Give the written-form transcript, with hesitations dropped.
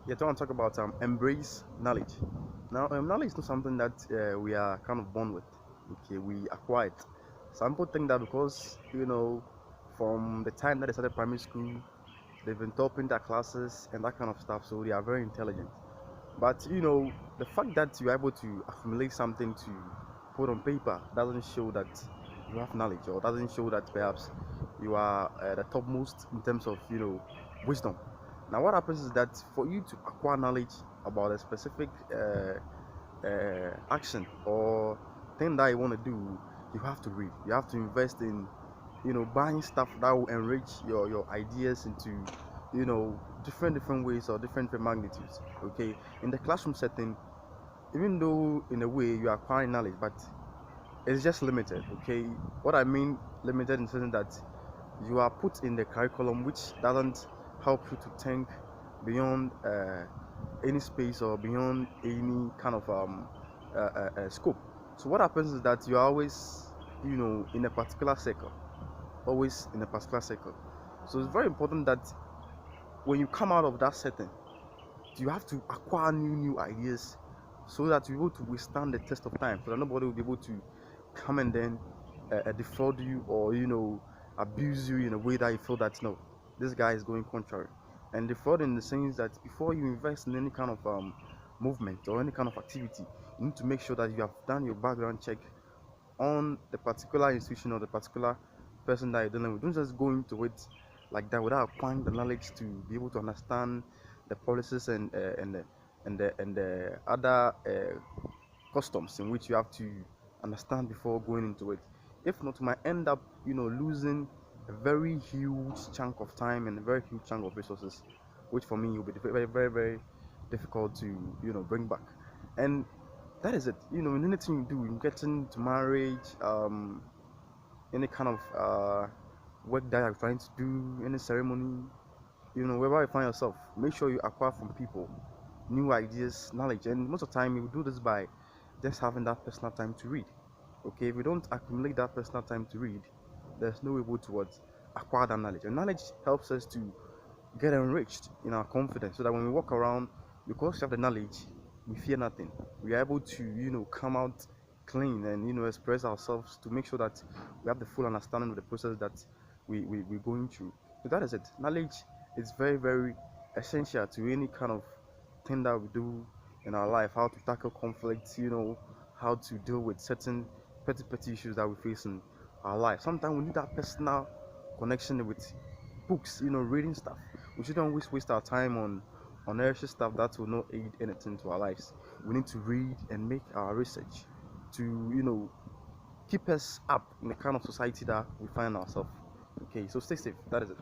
Yeah, I want to talk about embrace knowledge. Now, knowledge is not something that we are kind of born with. Okay, we acquire it. Some people think that because from the time that they started primary school, they've been topping their classes and that kind of stuff, so they are very intelligent. But the fact that you are able to accumulate something to put on paper doesn't show that you have knowledge, or doesn't show that perhaps you are the topmost in terms of wisdom. Now, what happens is that for you to acquire knowledge about a specific action or thing that you want to do, you have to read. You have to invest in buying stuff that will enrich your ideas into different ways or different magnitudes. Okay, in the classroom setting, even though in a way you are acquiring knowledge, but it's just limited. Okay, what I mean limited in the sense that you are put in the curriculum which doesn't help you to think beyond any space or beyond any kind of scope. So what happens is that you are always in a particular circle, always in a particular circle. So it's very important that when you come out of that setting, you have to acquire new ideas so that you're able to withstand the test of time, so that nobody will be able to come and then defraud you or abuse you in a way that you feel that no, this guy is going contrary. And defraud in the sense that before you invest in any kind of movement or any kind of activity, you need to make sure that you have done your background check on the particular institution or the particular person that you're dealing with. Don't just go into it like that without applying the knowledge to be able to understand the policies and the other customs in which you have to understand before going into it. If not, you might end up losing a very huge chunk of time and a very huge chunk of resources, which for me will be very difficult to bring back. And that is it. In anything you do, in getting to marriage, any kind of work that you're trying to do, any ceremony, wherever you find yourself, make sure you acquire from people new ideas, knowledge. And most of the time, you do this by just having that personal time to read. Okay, if you don't accumulate that personal time to read, there's no way towards acquire that knowledge. And knowledge helps us to get enriched in our confidence, so that when we walk around, because we have the knowledge, we fear nothing. We are able to come out clean and express ourselves to make sure that we have the full understanding of the process that we're going through. So that is it. Knowledge is very essential to any kind of thing that we do in our life. How to tackle conflicts, how to deal with certain petty issues that we face in our life. Sometimes we need that personal connection with books, reading stuff. We shouldn't always waste our time on unnecessary stuff that will not aid anything to our lives. We need to read and make our research to keep us up in the kind of society that we find ourselves. Okay, so stay safe. That is it.